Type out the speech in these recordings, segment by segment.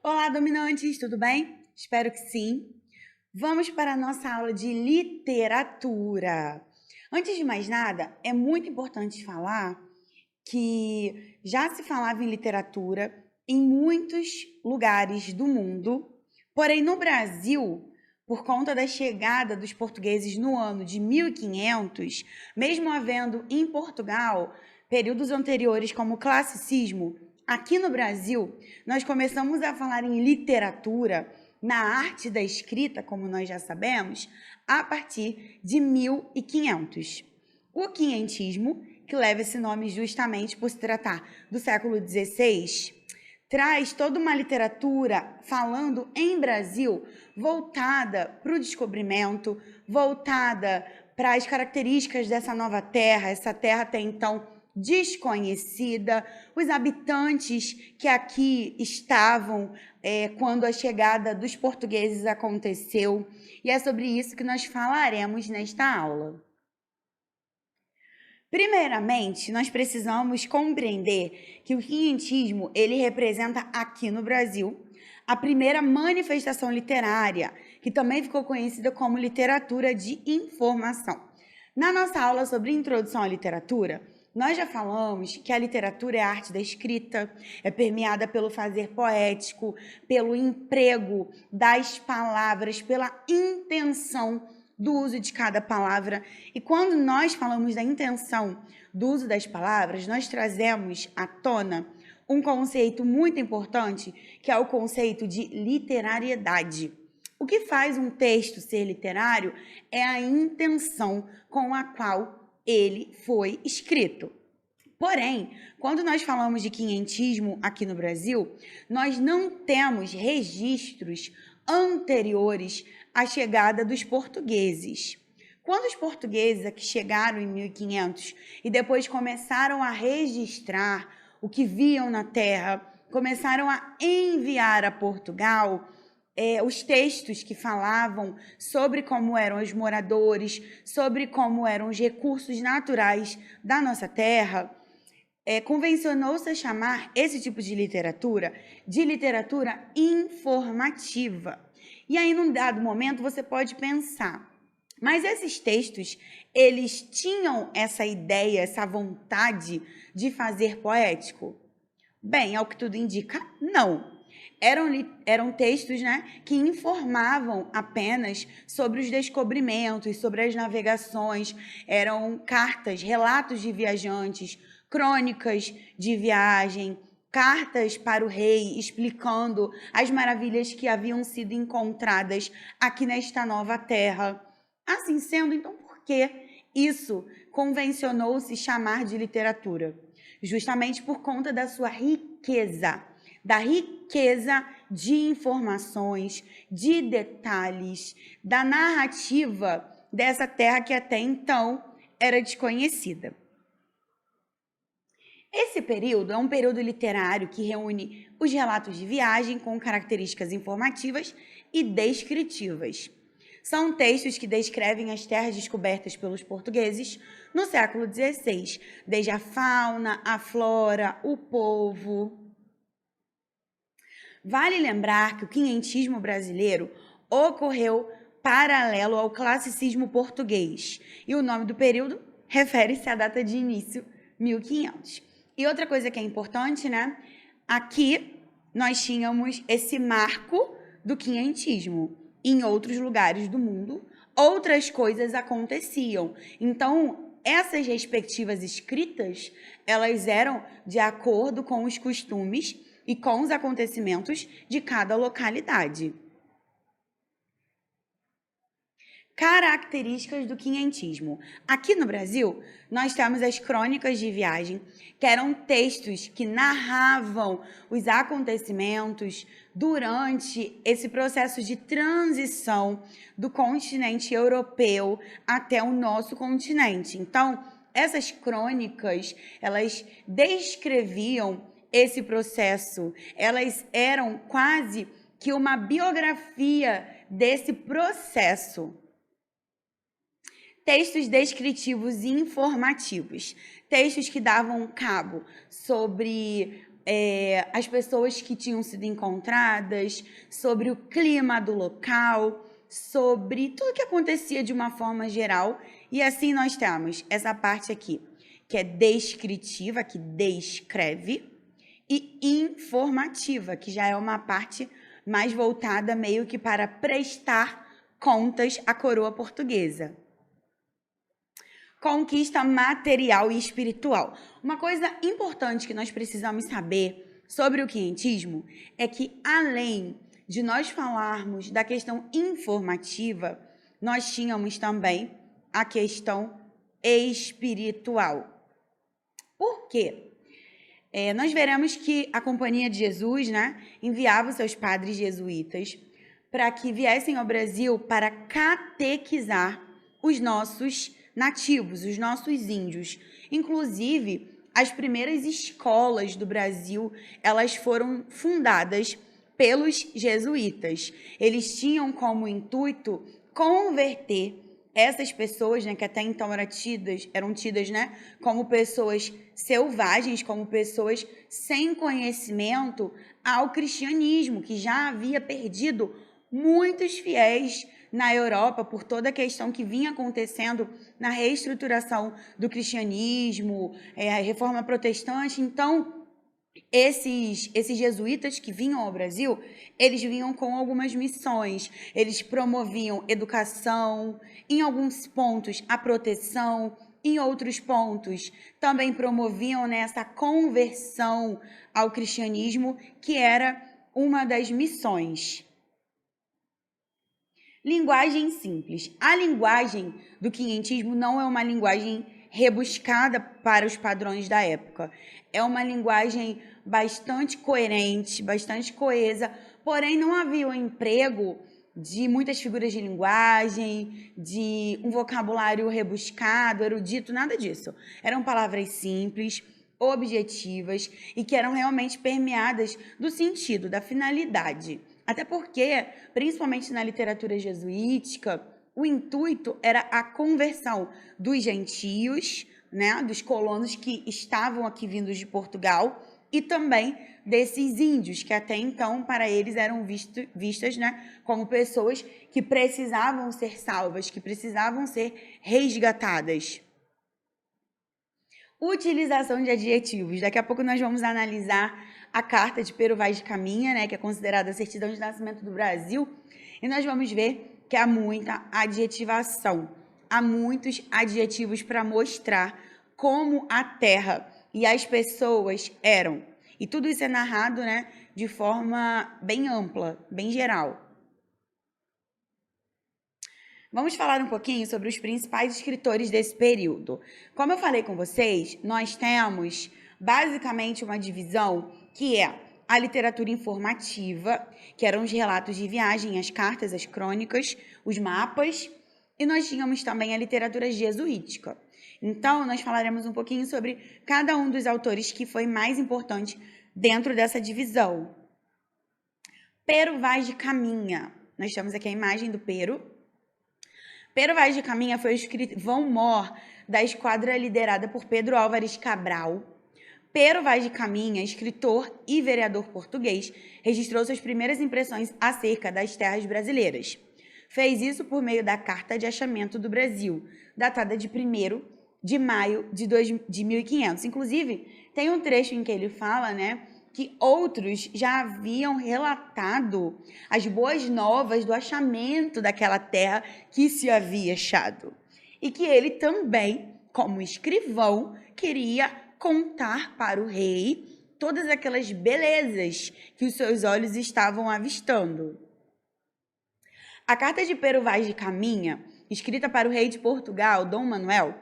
Olá, dominantes, tudo bem? Espero que sim. Vamos para a nossa aula de literatura. Antes de mais nada, é muito importante falar que já se falava em literatura em muitos lugares do mundo, porém no Brasil, por conta da chegada dos portugueses no ano de 1500, mesmo havendo em Portugal períodos anteriores como o classicismo, aqui no Brasil nós começamos a falar em literatura, na arte da escrita, como nós já sabemos, a partir de 1500. O quinhentismo, que leva esse nome justamente por se tratar do século XVI, traz toda uma literatura falando em Brasil voltada para o descobrimento, voltada para as características dessa nova terra, essa terra até então desconhecida, os habitantes que aqui estavam quando a chegada dos portugueses aconteceu. E é sobre isso que nós falaremos nesta aula. Primeiramente, nós precisamos compreender que o quinhentismo ele representa aqui no Brasil a primeira manifestação literária, que também ficou conhecida como literatura de informação. Na nossa aula sobre introdução à literatura, nós já falamos que a literatura é a arte da escrita, é permeada pelo fazer poético, pelo emprego das palavras, pela intenção do uso de cada palavra. E quando nós falamos da intenção do uso das palavras, nós trazemos à tona um conceito muito importante, que é o conceito de literariedade. O que faz um texto ser literário é a intenção com a qual ele foi escrito. Porém, quando nós falamos de quinhentismo aqui no Brasil, nós não temos registros anteriores à chegada dos portugueses. Quando os portugueses aqui chegaram em 1500 e depois começaram a registrar o que viam na terra, começaram a enviar a Portugal os textos que falavam sobre como eram os moradores, sobre como eram os recursos naturais da nossa terra, convencionou-se a chamar esse tipo de literatura informativa. E aí, num dado momento, você pode pensar, mas esses textos, eles tinham essa ideia, essa vontade de fazer poético? Bem, ao que tudo indica, não. Eram textos, que informavam apenas sobre os descobrimentos, sobre as navegações, eram cartas, relatos de viajantes, crônicas de viagem, cartas para o rei explicando as maravilhas que haviam sido encontradas aqui nesta nova terra. Assim sendo, então, por que isso convencionou-se chamar de literatura? Justamente por conta da sua riqueza, da riqueza de informações, de detalhes, da narrativa dessa terra que até então era desconhecida. Esse período é um período literário que reúne os relatos de viagem com características informativas e descritivas. São textos que descrevem as terras descobertas pelos portugueses no século XVI, desde a fauna, a flora, o povo. Vale lembrar que o quinhentismo brasileiro ocorreu paralelo ao classicismo português, e o nome do período refere-se à data de início, 1500. E outra coisa que é importante, aqui nós tínhamos esse marco do quinhentismo. Em outros lugares do mundo, outras coisas aconteciam. Então, essas respectivas escritas, elas eram de acordo com os costumes e com os acontecimentos de cada localidade. Características do quinhentismo. Aqui no Brasil, nós temos as crônicas de viagem, que eram textos que narravam os acontecimentos durante esse processo de transição do continente europeu até o nosso continente. Então, essas crônicas, elas descreviam esse processo, elas eram quase que uma biografia desse processo. Textos descritivos e informativos, textos que davam cabo sobre as pessoas que tinham sido encontradas, sobre o clima do local, sobre tudo que acontecia de uma forma geral. E assim nós temos essa parte aqui, que é descritiva, que descreve, e informativa, que já é uma parte mais voltada meio que para prestar contas à coroa portuguesa. Conquista material e espiritual. Uma coisa importante que nós precisamos saber sobre o quientismo é que, além de nós falarmos da questão informativa, nós tínhamos também a questão espiritual. Por quê? Nós veremos que a Companhia de Jesus, né, enviava os seus padres jesuítas para que viessem ao Brasil para catequizar os nossos nativos, os nossos índios. Inclusive, as primeiras escolas do Brasil, elas foram fundadas pelos jesuítas. Eles tinham como intuito converter essas pessoas, né, que até então eram tidas, né, como pessoas selvagens, como pessoas sem conhecimento, ao cristianismo, que já havia perdido muitos fiéis na Europa por toda a questão que vinha acontecendo na reestruturação do cristianismo, a reforma protestante. Então, esses jesuítas que vinham ao Brasil, eles vinham com algumas missões. Eles promoviam educação, em alguns pontos a proteção, em outros pontos também promoviam essa conversão ao cristianismo, que era uma das missões. Linguagem simples. A linguagem do quientismo não é uma linguagem rebuscada para os padrões da época. É uma linguagem bastante coerente, bastante coesa, porém não havia o emprego de muitas figuras de linguagem, de um vocabulário rebuscado, erudito, nada disso. Eram palavras simples, objetivas e que eram realmente permeadas do sentido, da finalidade. Até porque, principalmente na literatura jesuítica, o intuito era a conversão dos gentios, né, dos colonos que estavam aqui vindos de Portugal, e também desses índios, que até então, para eles, eram vistas, né, como pessoas que precisavam ser salvas, que precisavam ser resgatadas. Utilização de adjetivos. Daqui a pouco nós vamos analisar a carta de Pero Vaz de Caminha, né, que é considerada a certidão de nascimento do Brasil, e nós vamos ver que há muita adjetivação. Há muitos adjetivos para mostrar como a terra e as pessoas eram. E tudo isso é narrado, né, de forma bem ampla, bem geral. Vamos falar um pouquinho sobre os principais escritores desse período. Como eu falei com vocês, nós temos basicamente uma divisão que é a literatura informativa, que eram os relatos de viagem, as cartas, as crônicas, os mapas, e nós tínhamos também a literatura jesuítica. Então, nós falaremos um pouquinho sobre cada um dos autores que foi mais importante dentro dessa divisão. Pero Vaz de Caminha. Nós temos aqui a imagem do Pero. Pero Vaz de Caminha foi o escrivão-mor da esquadra liderada por Pedro Álvares Cabral. Pero Vaz de Caminha, escritor e vereador português, registrou suas primeiras impressões acerca das terras brasileiras. Fez isso por meio da Carta de Achamento do Brasil, datada de 1º de maio de 1500. Inclusive, tem um trecho em que ele fala, né, que outros já haviam relatado as boas novas do achamento daquela terra que se havia achado. E que ele também, como escrivão, queria contar para o rei todas aquelas belezas que os seus olhos estavam avistando. A Carta de Pero Vaz de Caminha, escrita para o rei de Portugal, Dom Manuel,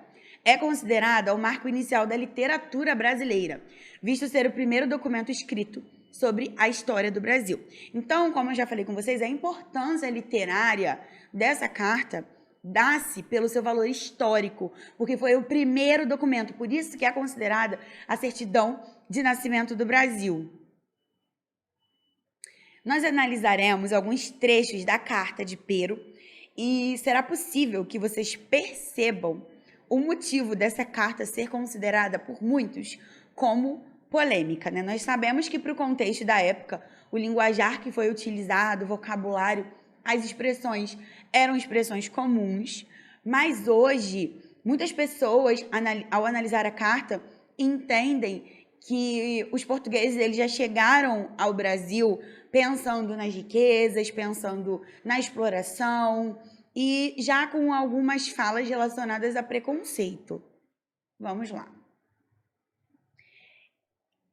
é considerada o marco inicial da literatura brasileira, visto ser o primeiro documento escrito sobre a história do Brasil. Então, como eu já falei com vocês, a importância literária dessa carta dá-se pelo seu valor histórico, porque foi o primeiro documento, por isso que é considerada a certidão de nascimento do Brasil. Nós analisaremos alguns trechos da carta de Pero e será possível que vocês percebam o motivo dessa carta ser considerada por muitos como polêmica, né? Nós sabemos que para o contexto da época, o linguajar que foi utilizado, o vocabulário, as expressões eram expressões comuns, mas hoje muitas pessoas, ao analisar a carta, entendem que os portugueses eles já chegaram ao Brasil pensando nas riquezas, pensando na exploração e já com algumas falas relacionadas a preconceito. Vamos lá.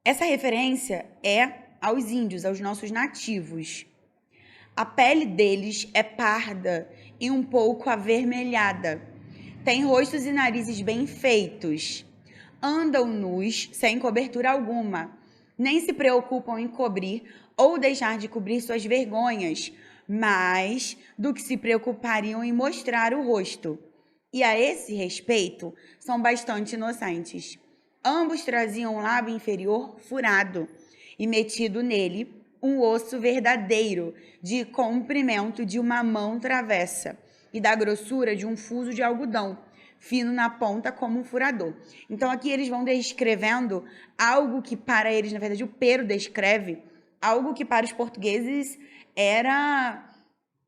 Essa referência é aos índios, aos nossos nativos. A pele deles é parda e um pouco avermelhada. Têm rostos e narizes bem feitos. Andam nus, sem cobertura alguma. Nem se preocupam em cobrir ou deixar de cobrir suas vergonhas, mais do que se preocupariam em mostrar o rosto. E a esse respeito, são bastante inocentes. Ambos traziam um lábio inferior furado e metido nele um osso verdadeiro, de comprimento de uma mão travessa e da grossura de um fuso de algodão, fino na ponta como um furador. Então aqui eles vão descrevendo algo que para eles, na verdade, o Pero descreve algo que para os portugueses era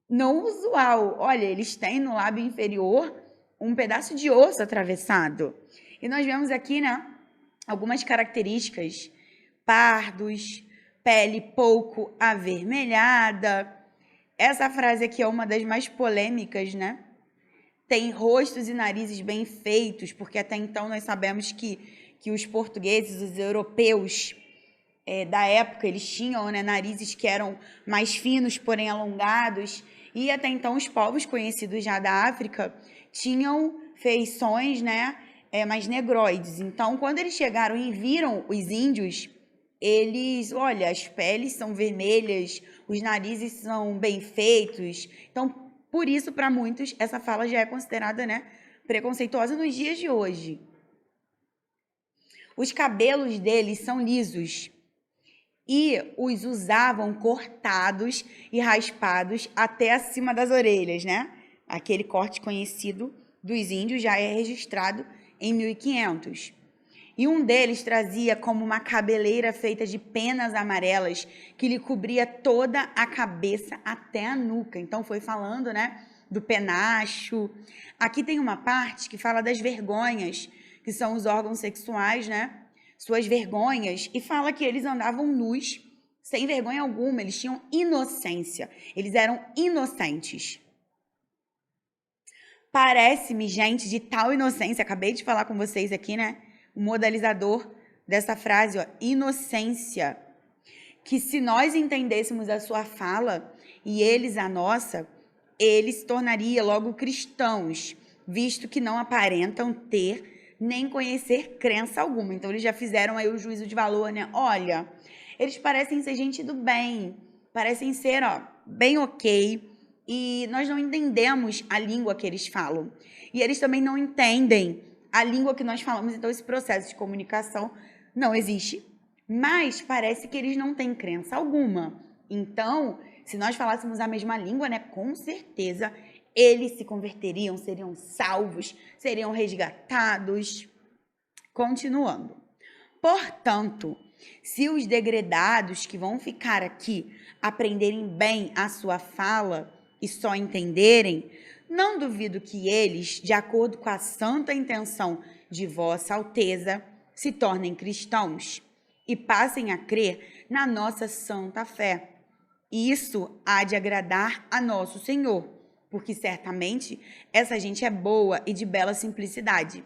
não usual. Olha, eles têm no lábio inferior um pedaço de osso atravessado. E nós vemos aqui, né, algumas características: pardos, pele pouco avermelhada. Essa frase aqui é uma das mais polêmicas, né? Tem rostos e narizes bem feitos, porque até então nós sabemos que os portugueses, os europeus da época, eles tinham, né, narizes que eram mais finos, porém alongados, e até então os povos conhecidos já da África tinham feições, né, mais negroides. Então, quando eles chegaram e viram os índios, eles, olha, as peles são vermelhas, os narizes são bem feitos. Então, por isso, para muitos, essa fala já é considerada, né, preconceituosa nos dias de hoje. Os cabelos deles são lisos e os usavam cortados e raspados até acima das orelhas, né? Aquele corte conhecido dos índios já é registrado em 1500. E um deles trazia como uma cabeleira feita de penas amarelas que lhe cobria toda a cabeça até a nuca. Então, foi falando, né, do penacho. Aqui tem uma parte que fala das vergonhas, que são os órgãos sexuais, né? Suas vergonhas, e fala que eles andavam nus, sem vergonha alguma, eles tinham inocência, eles eram inocentes. Parece-me, gente, de tal inocência, acabei de falar com vocês aqui, né? O modalizador dessa frase, ó, inocência, que se nós entendêssemos a sua fala e eles a nossa, eles se tornariam logo cristãos, visto que não aparentam ter nem conhecer crença alguma. Então, eles já fizeram aí o juízo de valor, né? Olha, eles parecem ser gente do bem, parecem ser, ó, bem ok, e nós não entendemos a língua que eles falam. E eles também não entendem a língua que nós falamos, então esse processo de comunicação não existe, mas parece que eles não têm crença alguma. Então, se nós falássemos a mesma língua, né, com certeza eles se converteriam, seriam salvos, seriam resgatados. Continuando. Portanto, se os degredados que vão ficar aqui aprenderem bem a sua fala e só entenderem, não duvido que eles, de acordo com a santa intenção de Vossa Alteza, se tornem cristãos e passem a crer na nossa santa fé. Isso há de agradar a nosso Senhor, porque certamente essa gente é boa e de bela simplicidade,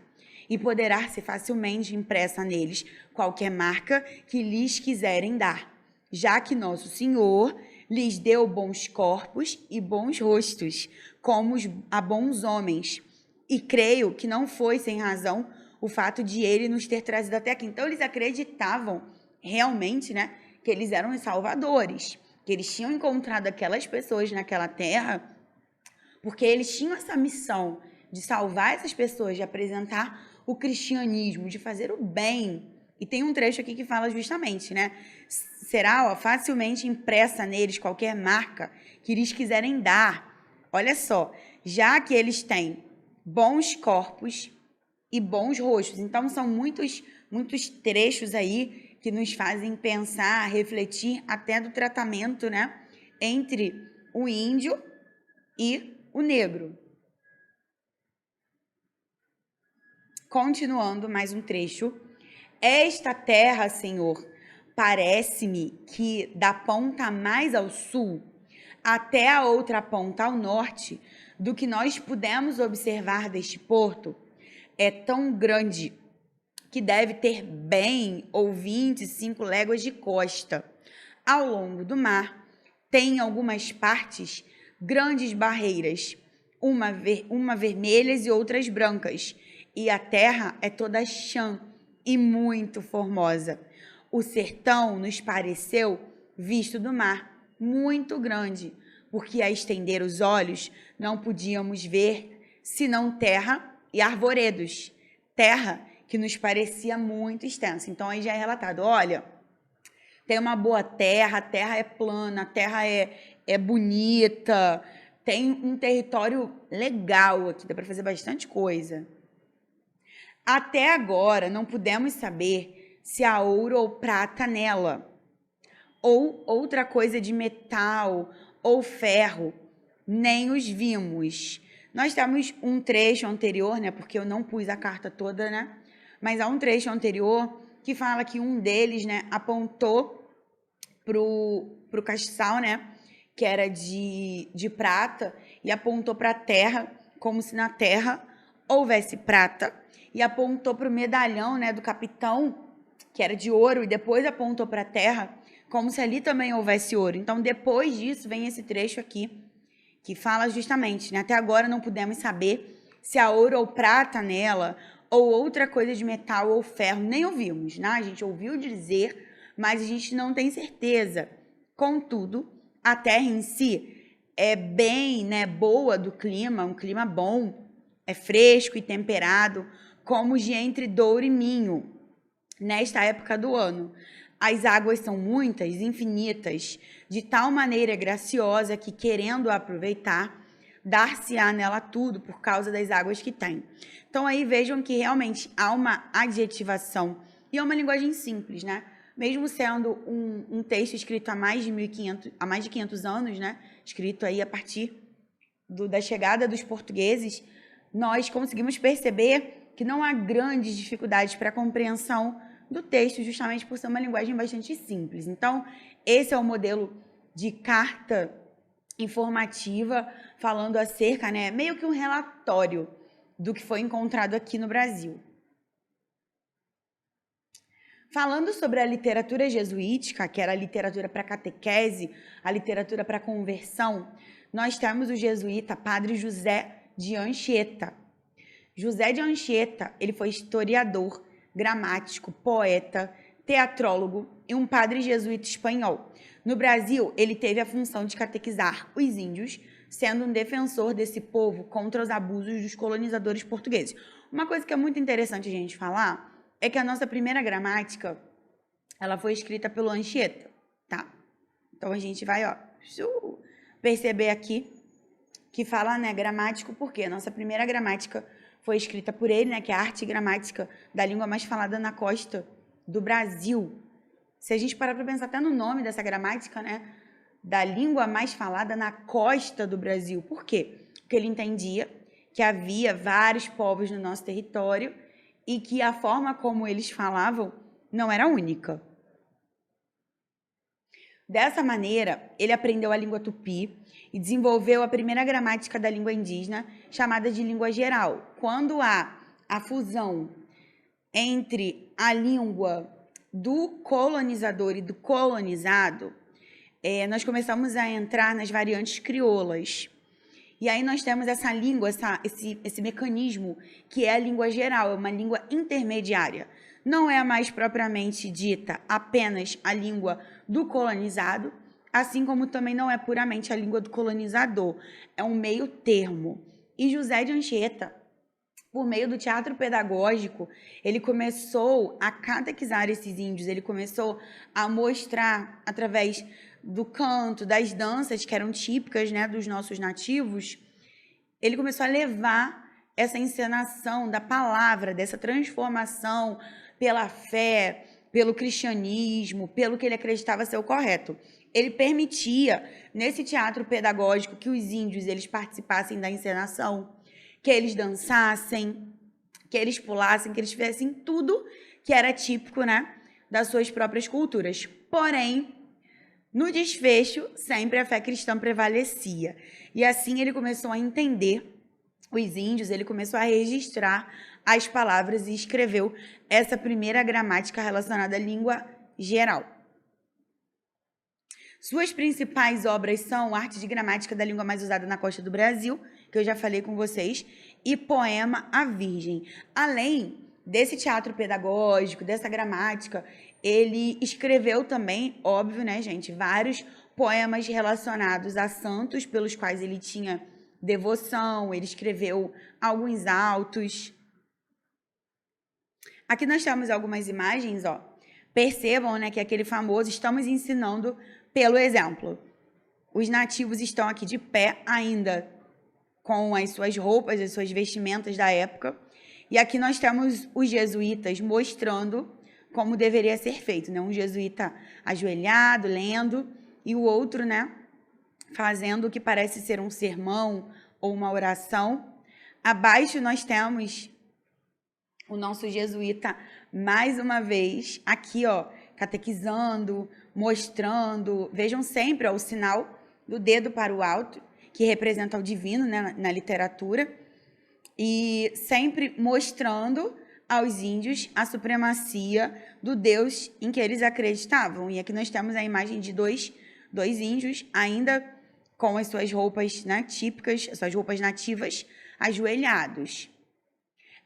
e poderá ser facilmente impressa neles qualquer marca que lhes quiserem dar, já que nosso Senhor lhes deu bons corpos e bons rostos, como a bons homens. E creio que não foi sem razão o fato de ele nos ter trazido até aqui. Então, eles acreditavam realmente, né, que eles eram os salvadores, que eles tinham encontrado aquelas pessoas naquela terra, porque eles tinham essa missão de salvar essas pessoas, de apresentar o cristianismo, de fazer o bem. E tem um trecho aqui que fala justamente, né? Será, ó, facilmente impressa neles qualquer marca que lhes quiserem dar. Olha só, já que eles têm bons corpos e bons rostos. Então, são muitos trechos aí que nos fazem pensar, refletir até do tratamento, né, entre o índio e o negro. Continuando mais um trecho. Esta terra, Senhor, parece-me que da ponta mais ao sul até a outra ponta ao norte do que nós pudemos observar deste porto é tão grande que deve ter bem ou 25 léguas de costa. Ao longo do mar, tem em algumas partes grandes barreiras, uma vermelhas e outras brancas, e a terra é toda chã e muito formosa. O sertão nos pareceu, visto do mar, muito grande, porque a estender os olhos não podíamos ver senão terra e arvoredos, terra que nos parecia muito extensa. Então aí já é relatado, olha, tem uma boa terra, a terra é plana, a terra é bonita, tem um território legal aqui, dá para fazer bastante coisa. Até agora não pudemos saber se há ouro ou prata nela, ou outra coisa de metal ou ferro, nem os vimos. Nós temos um trecho anterior, né, porque eu não pus a carta toda, né, mas há um trecho anterior que fala que um deles, né, apontou pro castiçal, né, que era de prata, e apontou para a terra, como se na terra houvesse prata, e apontou para o medalhão, né, do capitão, que era de ouro, e depois apontou para a terra, como se ali também houvesse ouro. Então, depois disso, vem esse trecho aqui, que fala justamente, né, até agora não pudemos saber se há ouro ou prata nela, ou outra coisa de metal ou ferro, nem ouvimos, né? A gente ouviu dizer, mas a gente não tem certeza. Contudo, a terra em si é bem, né, boa do clima, um clima bom, é fresco e temperado, como os de entre Douro e Minho, nesta época do ano. As águas são muitas, infinitas, de tal maneira graciosa que, querendo aproveitar, dar-se-á nela tudo por causa das águas que tem. Então aí vejam que realmente há uma adjetivação e é uma linguagem simples, né? Mesmo sendo um texto escrito há mais de 500 anos, né? Escrito aí a partir da chegada dos portugueses, nós conseguimos perceber que não há grandes dificuldades para a compreensão do texto, justamente por ser uma linguagem bastante simples. Então, esse é o modelo de carta informativa, falando acerca, né, meio que um relatório do que foi encontrado aqui no Brasil. Falando sobre a literatura jesuítica, que era a literatura para catequese, a literatura para conversão, nós temos o jesuíta Padre José de Anchieta. José de Anchieta, ele foi historiador, gramático, poeta, teatrólogo e um padre jesuíta espanhol. No Brasil, ele teve a função de catequizar os índios, sendo um defensor desse povo contra os abusos dos colonizadores portugueses. Uma coisa que é muito interessante a gente falar é que a nossa primeira gramática, ela foi escrita pelo Anchieta, tá? Então a gente vai, ó, perceber aqui que fala, né, gramático, porque a nossa primeira gramática foi escrita por ele, né, que é a arte gramática da língua mais falada na costa do Brasil. Se a gente parar para pensar até no nome dessa gramática, né, da língua mais falada na costa do Brasil. Por quê? Porque ele entendia que havia vários povos no nosso território e que a forma como eles falavam não era única. Dessa maneira, ele aprendeu a língua tupi e desenvolveu a primeira gramática da língua indígena, chamada de língua geral. Quando há a fusão entre a língua do colonizador e do colonizado, nós começamos a entrar nas variantes crioulas. E aí nós temos essa língua, esse mecanismo, que é a língua geral, é uma língua intermediária. Não é mais propriamente dita apenas a língua do colonizado, assim como também não é puramente a língua do colonizador. É um meio termo. E José de Anchieta, por meio do teatro pedagógico, ele começou a catequizar esses índios, ele começou a mostrar, através do canto, das danças que eram típicas, né, dos nossos nativos, ele começou a levar essa encenação da palavra, dessa transformação pela fé, pelo cristianismo, pelo que ele acreditava ser o correto. Ele permitia, nesse teatro pedagógico, que os índios eles participassem da encenação, que eles dançassem, que eles pulassem, que eles fizessem tudo que era típico, né, das suas próprias culturas. Porém, no desfecho, sempre a fé cristã prevalecia. E assim ele começou a entender os índios, ele começou a registrar as palavras e escreveu essa primeira gramática relacionada à língua geral. Suas principais obras são Arte de Gramática da Língua Mais Usada na Costa do Brasil, que eu já falei com vocês, e Poema à Virgem. Além desse teatro pedagógico, dessa gramática, ele escreveu também, óbvio, né, gente, vários poemas relacionados a santos, pelos quais ele tinha devoção, ele escreveu alguns autos. Aqui nós temos algumas imagens, ó. Percebam, né, que aquele famoso estamos ensinando pelo exemplo. Os nativos estão aqui de pé ainda com as suas roupas, as suas vestimentas da época. E aqui nós temos os jesuítas mostrando como deveria ser feito, né? Um jesuíta ajoelhado, lendo, e o outro, né, fazendo o que parece ser um sermão ou uma oração. Abaixo nós temos o nosso jesuíta, mais uma vez, aqui, ó, catequizando, mostrando. Vejam sempre, ó, o sinal do dedo para o alto, que representa o divino, né, na literatura, e sempre mostrando aos índios a supremacia do Deus em que eles acreditavam. E aqui nós temos a imagem de dois índios, ainda com as suas roupas, né, típicas, as suas roupas nativas, ajoelhados.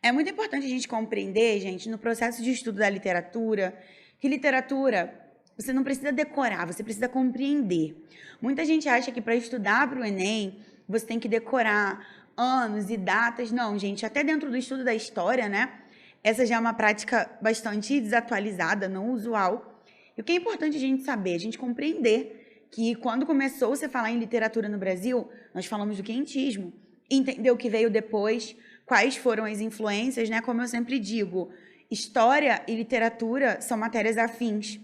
É muito importante a gente compreender, gente, no processo de estudo da literatura, que literatura você não precisa decorar, você precisa compreender. Muita gente acha que para estudar para o Enem, você tem que decorar anos e datas. Não, gente, até dentro do estudo da história, né? Essa já é uma prática bastante desatualizada, não usual. E o que é importante a gente saber, a gente compreender que quando começou-se a falar em literatura no Brasil, nós falamos do quentismo, entender o que veio depois, quais foram as influências, né? Como eu sempre digo, história e literatura são matérias afins.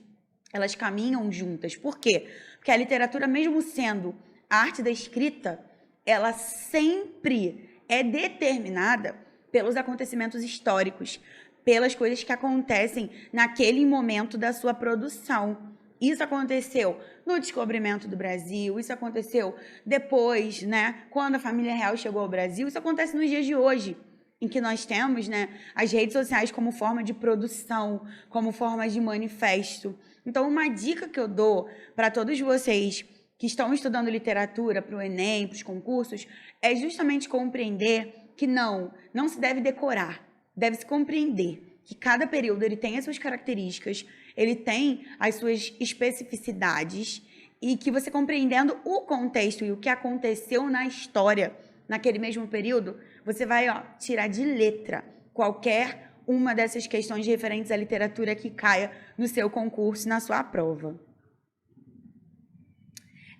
Elas caminham juntas. Por quê? Porque a literatura, mesmo sendo a arte da escrita, ela sempre é determinada pelos acontecimentos históricos, pelas coisas que acontecem naquele momento da sua produção. Isso aconteceu no descobrimento do Brasil, isso aconteceu depois, né, quando a família real chegou ao Brasil, isso acontece nos dias de hoje, em que nós temos, né, as redes sociais como forma de produção, como forma de manifesto. Então, uma dica que eu dou para todos vocês que estão estudando literatura para o Enem, para os concursos, é justamente compreender que não se deve decorar, deve-se compreender que cada período ele tem as suas características, ele tem as suas especificidades, e que você compreendendo o contexto e o que aconteceu na história naquele mesmo período, você vai, ó, tirar de letra qualquer uma dessas questões referentes à literatura que caia no seu concurso, na sua prova.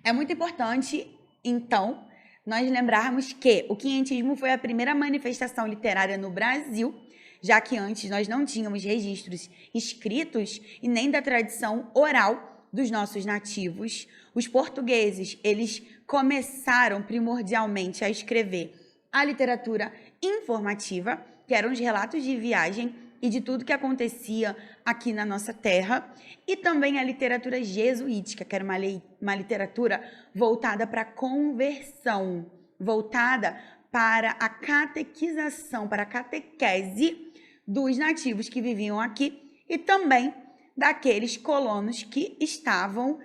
É muito importante, então, nós lembrarmos que o quinhentismo foi a primeira manifestação literária no Brasil, já que antes nós não tínhamos registros escritos e nem da tradição oral dos nossos nativos. Os portugueses, eles começaram primordialmente a escrever a literatura informativa, que eram os relatos de viagem e de tudo que acontecia aqui na nossa terra, e também a literatura jesuítica, que era uma literatura voltada para a conversão, voltada para a catequização, para a catequese dos nativos que viviam aqui e também daqueles colonos que estavam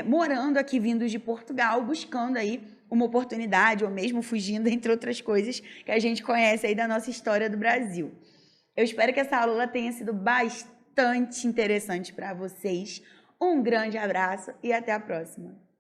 morando aqui, vindos de Portugal, buscando aí uma oportunidade ou mesmo fugindo, entre outras coisas que a gente conhece aí da nossa história do Brasil. Eu espero que essa aula tenha sido bastante interessante para vocês. Um grande abraço e até a próxima!